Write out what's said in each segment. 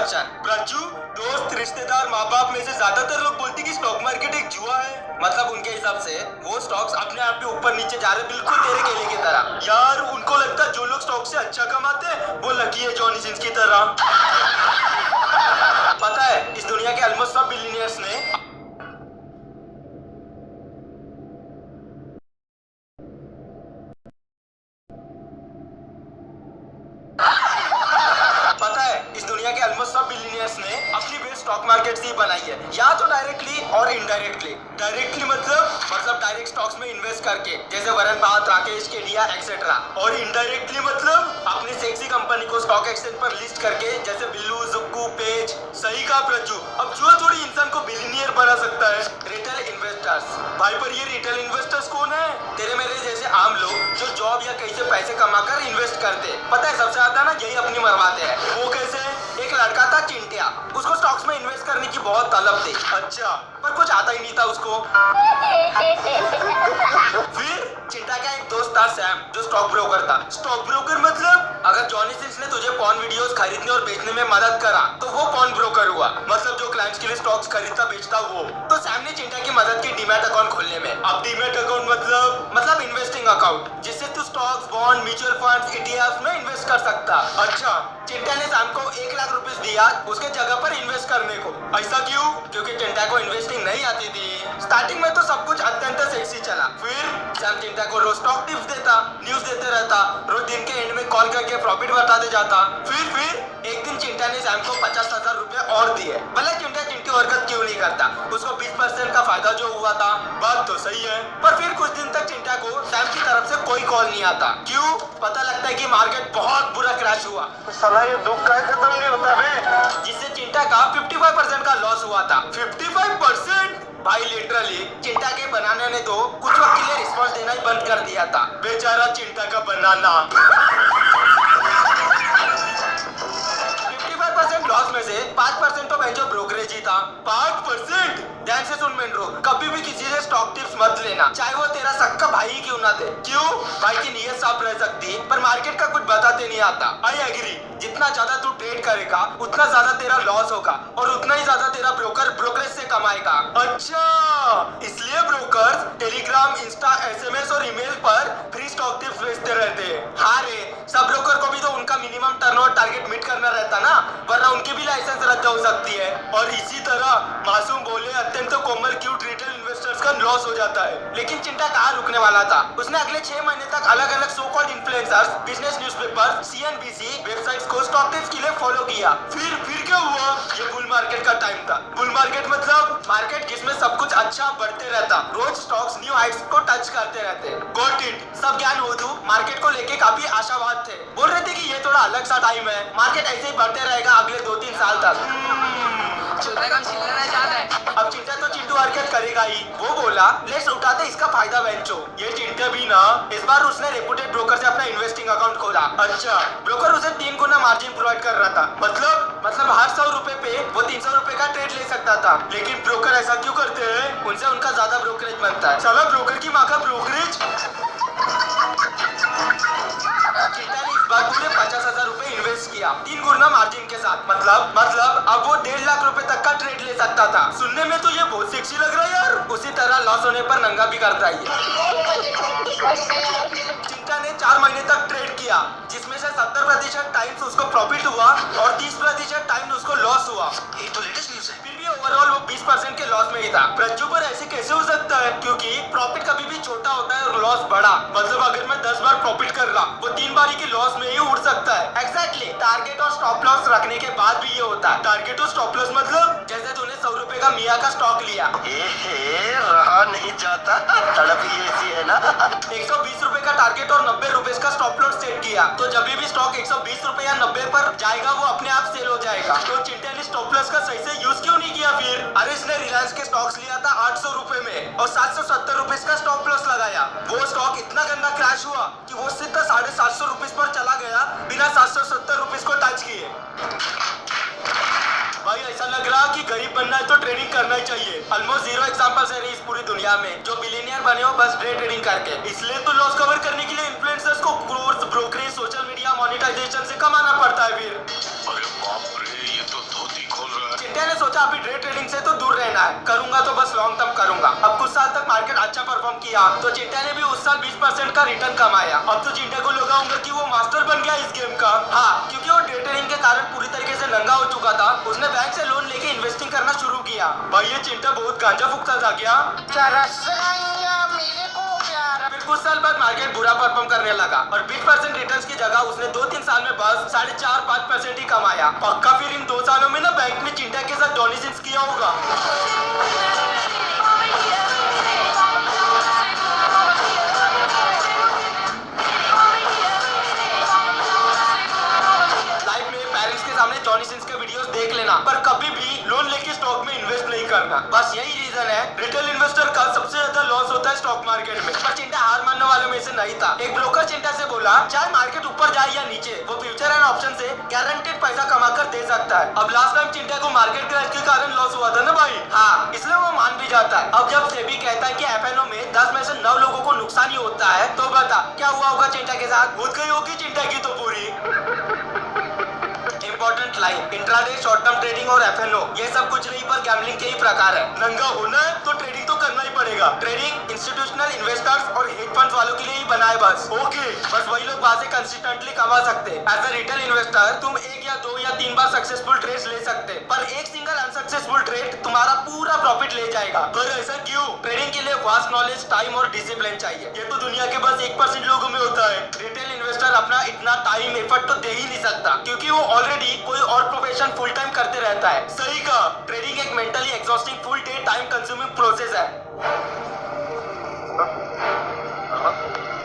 Introduction. Prajju, दोस्त, रिश्तेदार, माँ बाप में से ज्यादातर लोग बोलते कि स्टॉक मार्केट एक जुआ है। मतलब उनके हिसाब से वो स्टॉक्स अपने आप ही ऊपर नीचे जा रहे, बिल्कुल तेरे केले की तरह। यार उनको लगता है जो लोग स्टॉक से अच्छा कमाते हैं वो लकी है, जॉनी सिंस की तरह। पता है इस दुनिया के ऑलमोस्ट सब बिलियनियर्स ने अपनी बेस स्टॉक मार्केट से ही बनाई है, या तो डायरेक्टली और इनडायरेक्टली। डायरेक्टली मतलब डायरेक्ट स्टॉक्स में इन्वेस्ट करके, जैसे वरुण बात, राकेश केडिया एक्सेट्रा। और इनडायरेक्टली मतलब अपनी सेक्सी कंपनी को स्टॉक एक्सचेंज पर लिस्ट करके, जैसे बिल्लू, जुक्कू, पेज। सही कहा प्रज्जू। अब जुआ थोड़ी इंसान को बिलियनियर बना सकता है। रिटेल इन्वेस्टर्स भाई, पर ये रिटेल इन्वेस्टर्स कौन है? तेरे मेरे जैसे आम लोग जो जॉब या कहीं से पैसे कमाकर इन्वेस्ट करते। पता है सबसे ज्यादा ना यही अपनी मरवाते हैं। वो कैसे? एक लड़का था चिंटिया, उसको स्टॉक्स में इन्वेस्ट करने की बहुत तलब थी। अच्छा, पर कुछ आता ही नहीं था उसको। फिर चिंटा का एक दोस्त था सैम, जो स्टॉक ब्रोकर था। स्टॉक ब्रोकर मतलब अगर जॉनी सिंस ने तुझे पॉन वीडियोस खरीदने और बेचने में मदद करा तो वो पॉन ब्रोकर हुआ। मतलब जो क्लाइंट्स के लिए स्टॉक्स खरीदता बेचता वो। तो सैम ने चिंटा की मदद की डीमैट अकाउंट खोलने में। अब डीमैट अकाउंट मतलब इन्वेस्टिंग अकाउंट, जिससे तू stocks, bond, mutual funds, ETF में इन्वेस्ट कर सकता। अच्छा, चिंटा ने सैम को 1 लाख रुपए दिया उसके जगह पर इन्वेस्ट करने को। ऐसा क्यों? क्योंकि चिंटा को इन्वेस्टिंग नहीं आती थी। स्टार्टिंग में तो सब कुछ अत्यंत सेक्सी चला। फिर सैम चिंटा को रोज स्टॉक टिप्स देता, न्यूज देते रहता, रोज दिन के एंड में कॉल करके प्रॉफिट बताते जाता। फिर एक दिन चिंटा ने सैम को 50,000 रुपए और दिए। भले चिंटा चिंटी हरकत क्यों नहीं करता, उसको 20% का फायदा जो हुआ था। बात तो सही है, पर फिर कुछ दिन तक चिंटा को सैम की तरफ से कोई कॉल नहीं आता। क्यों? पता लगता है कि मार्केट बहुत बुरा क्रैश हुआ। साला ये दुख का खत्म नहीं होता बे। जिससे चिंटा का 55% का लॉस हुआ था। 55%? भाई लिटरली चिंटा के बनाने ने तो कुछ वक्त के लिए रिस्पॉन्स देना ही बंद कर दिया था। बेचारा चिंटा का बनाना। 55% लॉस में से 5% तो जो ब्रोकरेज ही था। 5%? ध्यान से सुन मेंड्रो, कभी भी किसी से स्टॉक टिप्स मत लेना, चाहे वो तेरा सक्का भाई ही क्यों ना दे। क्यों? भाई की नीयत साफ रह सकती, पर मार्केट का कुछ बताते नहीं आता। आई एग्री, जितना ज्यादा तू ट्रेड करेगा उतना ज्यादा तेरा लॉस होगा और उतना ही ज्यादा तेरा ब्रोकरेज से कमाएगा। अच्छा, इसलिए ब्रोकर्स टेलीग्राम, इंस्टा, एसएमएस और ईमेल पर फ्री स्टॉक टिप्स भेजते रहते हैं। हाँ रे, सब ब्रोकर को भी तो उनका मिनिमम टर्नओवर टारगेट मीट करना रहता ना, वरना उनकी भी लाइसेंस रद्द हो सकती है। और इसी तरह मासूम बोले अत्यंत कोमल क्यूट रिटेल इन्वेस्टर्स का लॉस हो जाता है। लेकिन चिंटा कहाँ रुकने वाला था? उसने अगले 6 महीने तक अलग अलग so called influencers, business newspaper, CNBC websites को स्टॉक टिप्स के लिए फॉलो किया। फिर क्या हुआ? ये बुल मार्केट का टाइम था। बुल मार्केट मतलब मार्केट जिसमें सब कुछ अच्छा बढ़ते रहता, रोज स्टॉक्स न्यू हाइट्स को टच करते रहते। Got it. सब ज्ञान होदू मार्केट को लेके काफी आशावाद थे। बोल रहे थे कि ये थोड़ा अलग सा टाइम है, मार्केट ऐसे ही बढ़ते रहेगा अगले 2-3 साल तक। अब चिंटा तो चिंटू हरकत करेगा ही। वो बोला लेट्स उठाते इसका फायदा बेंचो। ये चिंटा भी ना, इस बार उसने रेपुटेड ब्रोकर से अपना इन्वेस्टिंग अकाउंट खोला। अच्छा, ब्रोकर उसे 3 गुना मार्जिन प्रोवाइड कर रहा था। मतलब हर 100 रुपए पे वो 300 रुपए का ट्रेड ले सकता था। लेकिन ब्रोकर ऐसा क्यों करते हैं? उनसे उनका ज्यादा ब्रोकरेज बनता है। साला ब्रोकर की माँ का ब्रोकरेज। चिंटा ने इस बार पूरे 50,000 रुपए इन्वेस्ट किया 3 गुना मार्जिन के साथ। मतलब अब वो 1.5 लाख रुपए तक का ट्रेड ले सकता था। सुनने में तो ये बहुत सेक्सी लग रहा है यार। उसी तरह लॉस होने पर नंगा भी करता है। चिंटा ने 4 महीने तक ट्रेड किया, जिसमें से 70% टाइम्स उसको प्रॉफिट हुआ और 30% टाइम उसको लॉस हुआ। ये तो लेटेस्ट न्यूज़ है। फिर भी ओवरऑल वो 20% के लॉस में ही था। प्रज्जू पर ऐसे कैसे हो सकता है? क्योंकि प्रॉफिट कभी भी छोटा होता है और लॉस बड़ा। मतलब अगर मैं 10 बार प्रॉफिट कर रहा, वो 3 बारी के लॉस में ही उड़ सकता है। एग्जैक्टली। टारगेट और स्टॉप लॉस रखने के बाद भी ये होता है। टारगेट और स्टॉप लॉस मतलब जैसे तूने 100 रुपए का मिया का स्टॉक लिया, रहा नहीं जाता, तड़प ही ऐसी है ना। 120 रुपए का टारगेट और 90 रुपए का स्टॉप लॉस सेट किया, तो जब भी स्टॉक 120 रुपए या 90 पर जाएगा वो अपने आप सेल हो जाएगा। तो चिंटा ने स्टॉप लॉस का सही से यूज क्यों नहीं किया? फिर अरे इसने रिलायंस के स्टॉक्स लिया था 800 रुपए में और 770 रुपए का स्टॉप लॉस लगाया। वो स्टॉक इतना गंदा क्रैश हुआ कि वो सीधा 750 रुपए पर चला गया बिना 770 रुपए को टच किए। भाई ऐसा लग रहा कि गरीब बनना है तो ट्रेडिंग करना ही चाहिए। ऑलमोस्ट 0 एग्जांपल्स है इस पूरी दुनिया में जो बिलियनियर बने हो बस डे ट्रेडिंग करके। इसलिए तो लॉस कवर करने के लिए इन्फ्लुएंसर्स को course, brokerage, social media, monetisation से कमाना पड़ता है। फिर अरे बाप रे, ये तो सोचा अभी डे ट्रेडिंग से तो दूर रहना है, करूंगा तो बस लॉन्ग टर्म करूंगा। अब कुछ साल तक मार्केट अच्छा परफॉर्म किया तो चिंटा ने भी उस साल 20% का रिटर्न कमाया। अब तो चिंटा को लगाऊंगा कि वो मास्टर बन गया इस गेम का। हाँ, क्योंकि वो डे ट्रेडिंग के कारण पूरी तरीके से नंगा हो चुका था। उसने बैंक से लोन लेके इन्वेस्टिंग करना शुरू किया। भाई ये चिंटा बहुत गांजा फूकता था क्या? फिर कुछ साल बाद मार्केट बुरा परफॉर्म करने लगा और 20% रिटर्न्स की जगह उसने 2-3 साल में बस 4.5-5% ही कमाया। पक्का फिर इन 2 सालों में ना बैंक ने चिंटा के साथ जॉनी सिंस किया होगा। लाइफ में पेरेंट्स के सामने जॉनी सिंस के वीडियोस देख लेना, पर कभी भी लोन लेके स्टॉक में इन्वेस्ट नहीं करना। बस यही रीजन है रिटेल इन्वेस्टर का सबसे ज्यादा लॉस होता है स्टॉक मार्केट में। पर चिंटा हार मानने वालों में से नहीं था। एक ब्रोकर चिंटा से बोला चाहे मार्केट ऊपर जाए या नीचे, वो फ्यूचर एंड ऑप्शन से गारंटेड पैसा कमा कर दे सकता है। अब लास्ट टाइम चिंटा को मार्केट क्रैश के कारण लॉस हुआ था ना भाई। हाँ, इसलिए वो मान भी जाता है। अब जब सेबी कहता है कि एफएनओ में 10 में से 9 लोगों को नुकसान ही होता है, तो बता क्या हुआ होगा चिंटा के साथ? भूत गई होगी चिंटा की तो पूरी। Important line, intraday, short term trading और एफएनओ ये सब कुछ नहीं पर गैम्बलिंग के ही प्रकार है। नंगा होना है तो ट्रेडिंग तो करना ही पड़ेगा। ट्रेडिंग इंस्टीट्यूशनल इन्वेस्टर्स और हेज फंड्स वालों के लिए ही बना है बस। ओके, बस वही लोग वहां से कंसिस्टेंटली कमा सकते हैं। एज अ रिटेल इन्वेस्टर तुम 1 या 2 या 3 बार सक्सेसफुल ट्रेड्स ले सकते हैं, पर एक सिंगल अनसक्सेसफुल ट्रेड तुम्हारा पूरा प्रॉफिट ले जाएगा। पर ऐसा क्यों? ट्रेडिंग के लिए वास्ट नॉलेज, टाइम और डिसिप्लिन चाहिए। ये तो दुनिया के बस 1% लोगों में होता है। रिटेल इन्वेस्टर अपना इतना टाइम एफर्ट तो दे ही नहीं सकता, क्योंकि वो ऑलरेडी कोई और प्रोफेशन फुल टाइम करते रहता है। सही का, ट्रेडिंग एक mentally exhausting full day time consuming process है।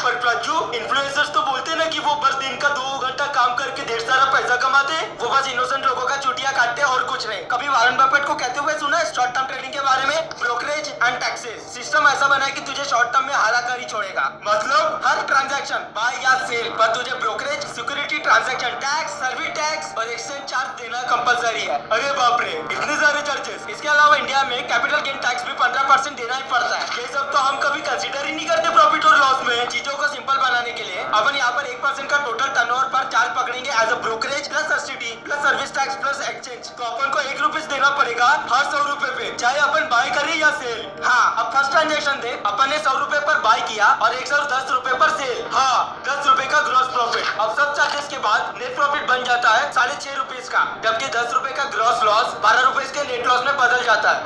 पर प्रज्जू, इन्फ्लुएंसर्स तो बोलते हैं ना कि वो बस दिन का 2 घंटा काम करके ढेर सारा पैसा कमाते। वो बस इनोसेंट लोगों का चुटिया काटते और कुछ नहीं। कभी वारन बफेट को कहते हुए सुना है शॉर्ट टर्म ट्रेडिंग के बारे में? ब्रोकरेज एंड टैक्सेस सिस्टम ऐसा बना है कि तुझे शॉर्ट टर्म में हालाकर ही छोड़ेगा। मतलब हर ट्रांजैक्शन बाय या सेल पर तुझे brokerage, security, transaction tax, service tax और एक्सचेंज चार्ज देना कंपलसरी है। अरे बाप रे, इतने सारे चार्जेस। इसके अलावा इंडिया में कैपिटल गेन टैक्स भी 15% देना ही पड़ता है। ये सब तो हम कभी कंसिडर ही नहीं करते प्रॉफिट और लॉस में। चीजों को सिंपल बनाने के लिए अपन यहाँ पर 1% का टोटल टर्नओवर पर चार्ज पकड़ेंगे as a brokerage plus STD plus service tax plus exchange. तो अपन को 1 रुपीज देना पड़ेगा हर 100 रुपए पे, चाहे अपन बाय करें या सेल। हाँ, अब फर्स्ट ट्रांजेक्शन दे अपन ने 100 रुपए पर बाय किया और 110 रुपए पर सेल। हाँ, 10 रुपए का ग्रॉस प्रॉफिट। अब सब चार्जेस के बाद नेट प्रॉफिट बन जाता है 6.5 रुपीज का, जबकि 10 रुपए का ग्रॉस लॉस 12 रुपए के नेट लॉस में बदल जाता है।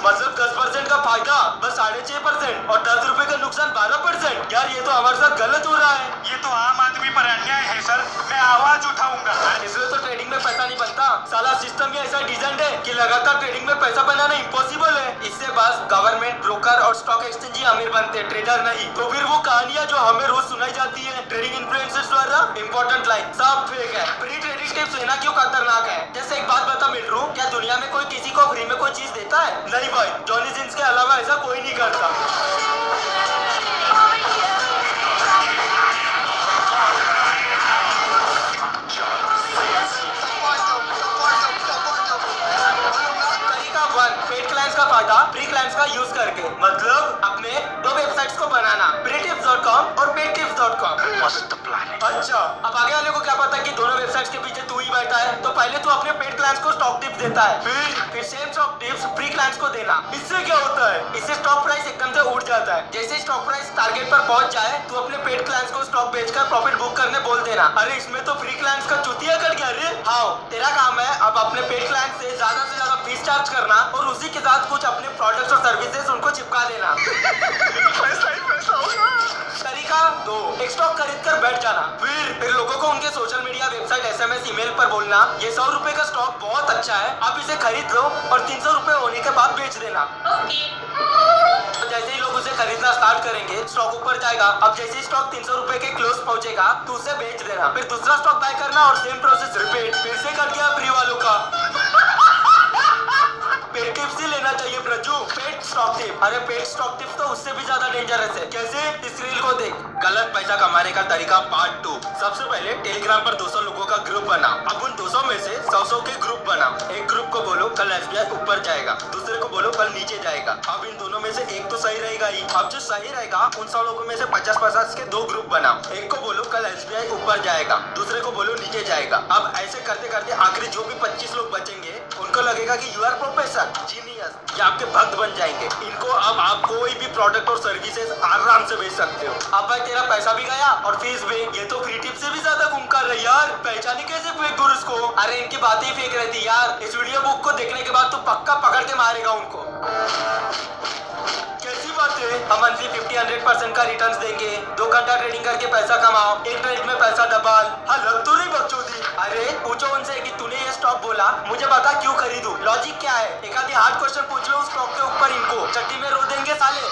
मतलब 10% का फायदा बस 6.5% और 10 रुपए का नुकसान 12%। यार ये तो हमारे साथ गलत हो रहा है। ये तो आम आदमी पर अन्याय है सर, मैं आवाज उठाऊंगा। इसलिए तो ट्रेडिंग में पैसा नहीं बनता। साला सिस्टम ही ऐसा डिजाइन है कि लगातार ट्रेडिंग में पैसा बनाना इम्पॉसिबल है। इससे बस गवर्नमेंट, ब्रोकर और स्टॉक एक्सचेंज ही अमीर बनते, ट्रेडर नहीं। तो फिर वो कहानियां जो हमें रोज सुनाई जाती है ट्रेडिंग इन्फ्लुएंसर्स द्वारा, इंपॉर्टेंट लाइन, सब फेक है। फ्री ट्रेडिंग टिप्स लेना क्यों खतरनाक है? जैसे एक बात बता मिल्रू, क्या दुनिया में कोई किसी को फ्री में कोई चीज देता है? नहीं भाई, जॉनी सिंस के अलावा ऐसा कोई नहीं करता। पेड क्लाइंट्स का फायदा फ्री क्लाइंट्स का यूज करके, मतलब अपने 2 वेबसाइट्स को बनाना, freetips.com और paidtips.com। मस्त प्लान है। अच्छा, अब आगे वाले को क्या पता कि दोनों वेबसाइट्स के पीछे तू ही बैठा है। तो पहले तू अपने पेड क्लाइंट्स को स्टॉक टिप्स देता है, फिर same stock tips free clients को देना। इससे क्या होता है? इससे स्टॉक प्राइस एकदम से उठ जाता है। जैसे स्टॉक प्राइस टारगेट पर पहुंच जाए तो अपने पेड क्लाइंट्स को स्टॉक बेचकर प्रॉफिट बुक करने बोल देना। अरे इसमें तो फ्री क्लाइंट्स का चुतिया कट गया रे। हाँ, तेरा काम है अब अपने पेड क्लाइंट से ज्यादा फीस चार्ज करना और उसी के साथ कुछ अपने प्रोडक्ट्स और सर्विसेज उनको चिपका देना। पैसा ही पैसा होगा। तरीका 2, एक स्टॉक खरीद कर बैठ जाना, फिर लोगों को उनके social media, website, SMS, email पर बोलना ये 100 रुपए का स्टॉक बहुत अच्छा है, आप इसे खरीद लो और 300 रुपए होने के बाद बेच देना। तो जैसे ही लोग उसे खरीदना स्टार्ट करेंगे स्टॉक ऊपर जाएगा। अब जैसे ही स्टॉक 300 रुपए के क्लोज पहुंचेगा तो उसे बेच देना, फिर दूसरा स्टॉक बाय करना और सेम प्रोसेस रिपीट। फिर से कट गया फ्री वालों का। पेड टिप्स ही लेना चाहिए प्रज्जू, पेड स्टॉक टिप। अरे पेड स्टॉक टिप्स तो उससे भी ज्यादा डेंजरस है। कैसे? इस रील को देख। गलत पैसा कमाने का तरीका पार्ट 2। सबसे पहले टेलीग्राम पर 200 लोगों का ग्रुप बना। अब उन 200 में से 100 के ग्रुप बना। एक ग्रुप को बोलो कल एसबीआई ऊपर जाएगा, दूसरे को बोलो कल नीचे जाएगा। अब इन दोनों में से एक तो सही रहेगा ही। अब जो सही रहेगा उन 100 लोगों में से 50-50 के 2 ग्रुप बना। एक को बोलो कल एसबीआई ऊपर जाएगा, दूसरे को बोलो नीचे जाएगा। अब ऐसे करते करते आखिरी जो भी 25 लोग बचेंगे उनको लगेगा कि यू आर प्रोफेसर जीनियस, ये आपके भक्त बन जाएंगे। इनको अब आप कोई भी प्रोडक्ट और सर्विसेज आराम से बेच सकते हो। अब भाई तेरा पैसा भी गया और फीस भी। ये तो फ्री टिप से भी ज्यादा घूम कर रही यार। पहचाने कैसे फेक गुरुस को? अरे इनकी बातें ही फेक रहती यार। इस वीडियो बुक को देखने के बाद तो पक्का पकड़ के मारेगा उनको। कैसी बात है? हम मंथली 50-100% का रिटर्न्स देंगे। 2 घंटा ट्रेडिंग करके पैसा कमाओ, एक ट्रेड में पैसा डबल। हाँ लग तो नहीं बकचोदी। अरे पूछो उनसे कि तूने ये स्टॉक बोला, मुझे बता क्यों खरीदूं? लॉजिक क्या है? एक आधी हार्ड क्वेश्चन पूछ लो उस स्टॉक के ऊपर, इनको चट्टी में रो देंगे साले।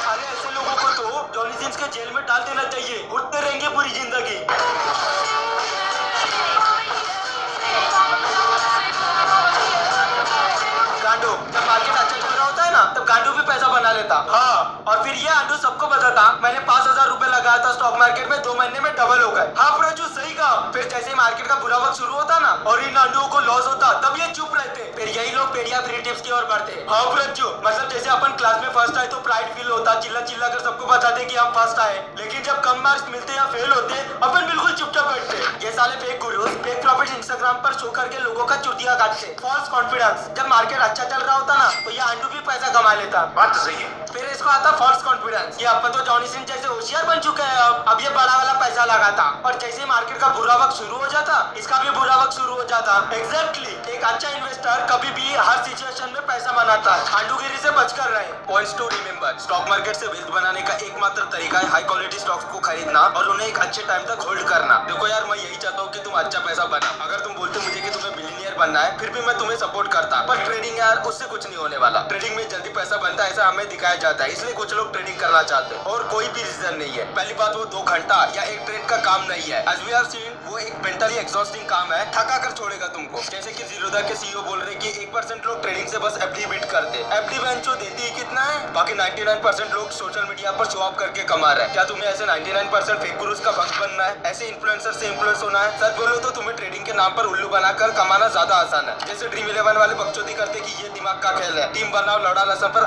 अरे ऐसे लोगों को तो जॉनी सिंस के जेल में डाल देना चाहिए, उठते रहेंगे पूरी जिंदगी। गांडू, जब मार्केट अच्छा चल रहा होता है ना तब गांडू भी पैसा बना लेता। हाँ, और फिर ये आंडू सबको बताता मैंने 5000 रुपए लगाया था स्टॉक मार्केट में, 2 महीने में डबल हो गए। हाँ प्रजू सही कहा। फिर जैसे ही मार्केट का बुरा वक्त शुरू होता ना और इन आंडुओं को लॉस होता तब ये चुप रहते। फिर यही लोग पेड़िया फ्री टिप्स की ओर बढ़ते। हाँ प्रजू, मतलब जैसे अपन क्लास में फर्स्ट आए तो प्राइड फील होता, चिल्ला चिल्ला कर सबको बताते कि हम फर्स्ट आए। लेकिन जब कम मार्क्स मिलते या फेल होते अपन बिल्कुल चुपचाप बैठते। ये साले fake guru's fake profit Instagram पर शो करके लोगों का चुटिया काटते। False confidence. जब मार्केट अच्छा चल रहा होता ना तो ये आंडू भी पैसा कमा लेता। बात तो सही है। फिर इसको आता फॉल्स कॉन्फिडेंस। ये अपन तो जॉनी सिंह जैसे होशियार बन चुके हैं। अब ये बड़ा वाला पैसा लगाता और जैसे ही मार्केट का बुरा वक्त शुरू हो जाता इसका भी बुरा वक्त शुरू हो जाता। एग्जैक्टली एक अच्छा इन्वेस्टर कभी भी हर सिचुएशन में पैसा बनाता है। आंडूगिरी से बचकर रहे। Points to remember, stock market से वेल्थ बनाने का एकमात्र तरीका है हाई क्वालिटी स्टॉक्स को खरीदना और उन्हें एक अच्छे टाइम तक होल्ड करना। देखो यार, मैं यही चाहता हूँ कि तुम अच्छा पैसा बना। अगर तुम बोलते मुझे कि तुम्हें बिलियनियर बनना है फिर भी मैं तुम्हें सपोर्ट करता, पर ट्रेडिंग यार उससे कुछ नहीं होने वाला। ट्रेडिंग में जल्दी पैसा बनता है ऐसा हमें दिखाया जाता है, इसलिए कुछ लोग ट्रेडिंग करना चाहते हैं और कोई भी रीजन नहीं है। पहली बात, वो 2 घंटा या एक ट्रेड का काम नहीं है। As we have seen, वो एक मेंटली एग्जॉस्टिंग काम है, थका कर छोड़ेगा तुमको। जैसे कि जीरोधा के सीईओ बोल रहे कि 1% लोग ट्रेडिंग से बस एफडी बीट करते। एफडी बेंचो देती ही कितना है, बाकी 99% लोग सोशल मीडिया पर शो ऑफ करके कमा रहे हैं। क्या तुम्हें ऐसे 99% फेक गुरुस का भक्त बनना है? ऐसे इन्फ्लुएंसर से इन्फ्लुएंस होना है? सच बोलो तो तुम्हें ट्रेडिंग के नाम पर उल्लू बनाकर कमाना ज्यादा आसान है। जैसे ड्रीम 11 वाले बकचोदी करते कि ये दिमाग का खेल है, टीम बनाओ लौड़ा लसन पर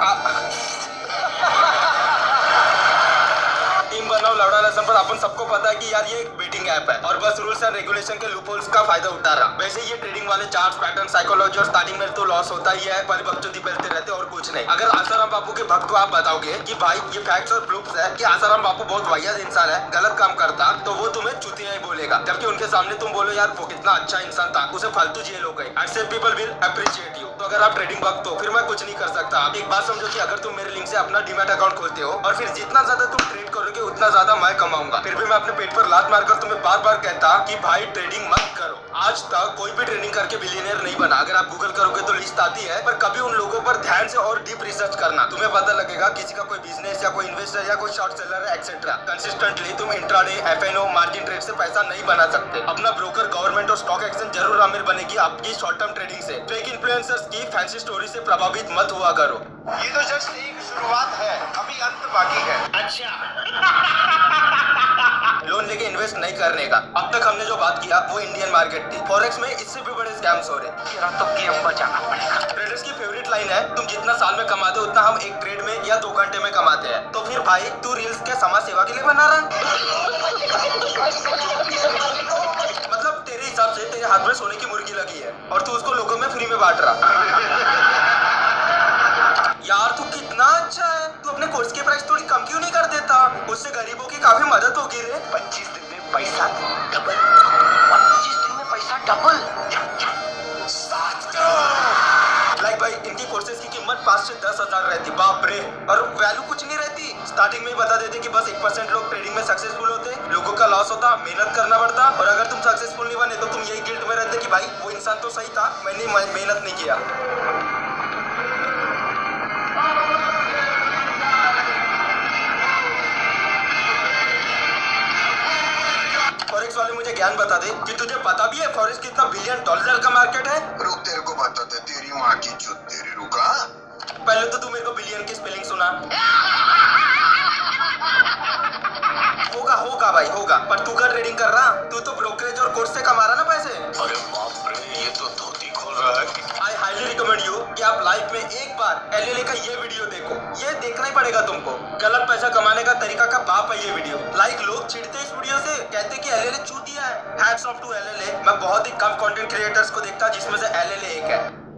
लौड़ा लसन पर अपन सबको पता है कि यार ये एक बेटिंग ऐप है और बस रूल्स एंड रेगुलेशन के लूपहोल्स का फायदा उठा रहा। वैसे ये ट्रेडिंग वाले चार्ट्स, पैटर्न, साइकोलॉजी और स्टार्टिंग में तो लॉस होता ही है, पर बकचोदी फैलते रहते और कुछ नहीं। अगर आसाराम बापू के भक्त को आप बताओगे कि भाई ये फैक्ट्स और प्रूफ्स है कि आसाराम बापू बहुत वाहियात इंसान है, गलत काम करता, तो वो तुम्हें चुतिया ही बोलेगा। जबकि उनके सामने तुम बोलो यार वो कितना अच्छा इंसान था, उसे फालतू जेल हो गई, ऐसे पीपल विल अप्रिशिएट यू। तो अगर आप ट्रेडिंग भक्त हो फिर मैं कुछ नहीं कर सकता। आप एक बात समझो कि अगर तुम मेरे लिंक से अपना डीमैट अकाउंट खोलते हो और फिर जितना ज्यादा तुम ट्रेड करोगे उतना ज्यादा मैं कमाऊंगा, फिर भी मैं अपने पेट पर लात मारकर तुम्हें बार बार कहता कि भाई ट्रेडिंग मत करो। आज तक कोई भी ट्रेडिंग करके बिलियनियर नहीं बना। अगर आप गूगल करोगे तो लिस्ट आती है, पर कभी उन लोगों पर ध्यान से और डीप रिसर्च करना, तुम्हें पता लगेगा किसी का कोई बिजनेस या कोई इन्वेस्टर या कोई शॉर्ट सेलर है एक्सेट्रा। कंसिस्टेंटली तुम इंट्राडे, एफएनओ, मार्जिन ट्रेड से पैसा नहीं बना सकते। अपना ब्रोकर, गवर्नमेंट और स्टॉक एक्सचेंज जरूर अमीर बनेगी आपकी शॉर्ट टर्म ट्रेडिंग से। फेक इन्फ्लुएंसर्स की फैंसी स्टोरी से प्रभावित मत हुआ करो। ये तो जस्ट एक शुरुआत है, अभी अंत बाकी है। अच्छा लोन लेके इन्वेस्ट नहीं करने का। अब तक हमने जो बात किया वो इंडियन मार्केट थी। फॉरेक्स में इससे भी बड़े स्कैम्स हो रहे। तो गेम बचाना पड़ेगा। ट्रेडर्स की फेवरेट लाइन है, तुम जितना साल में कमाते हो उतना हम एक ट्रेड में या 2 घंटे में कमाते हैं। तो फिर भाई तू रील्स क्या समाज सेवा के लिए बना रहा? मतलब तेरे हिसाब से तेरे हाथ में सोने की मुर्गी लगी है और तू उसको लोगों में फ्री में बांट रहा। यार तू कितना अच्छा है, तू अपने कोर्स की प्राइस थोड़ी कम क्यों नहीं कर देता? उससे गरीबों की काफी मदद होगी रे। 25 दिन में पैसा डबल। 25 दिन में पैसा डबल। लाइक भाई इनकी कोर्सेज की कीमत 5 से 10 हजार रहती, बाप रे, और वैल्यू कुछ नहीं रहती। स्टार्टिंग में ही बता देते कि बस 1% लोग ट्रेडिंग में सक्सेसफुल होते, लोगों का लॉस होता, मेहनत करना पड़ता, और अगर तुम सक्सेसफुल नहीं बने तो तुम यही गिल्ट में रहते कि भाई वो इंसान तो सही था, मैंने मेहनत नहीं किया। फॉरेक्स वाले मुझे ज्ञान बता दे कि तुझे पता भी है फॉरेक्स कितना $1 बिलियन का मार्केट है। रुक, तेरे को बताते, तेरी माँ की चुत तेरी, रुका। पहले तो तू मेरे को बिलियन की स्पेलिंग सुना। होगा भाई होगा, पर तू क्या ट्रेडिंग कर रहा? तू तो ब्रोकरेज और कोर्स से कमा रहा ना पैसे। अरे बाप रे, ये तो धोती खोल रहा है। आई हाईली रिकमेंड यू कि आप लाइफ में एक बार एलएलए का ये वीडियो देखो। ये देखना ही पड़ेगा तुमको। गलत पैसा कमाने का तरीका का बाप है ये वीडियो। लाइक लोग चिढ़ते इस वीडियो से, कहते कि एलएलए चूतिया है। Hats off to LLA. मैं बहुत ही कम कंटेंट क्रिएटर्स को देखता जिसमें से एलएलए एक है।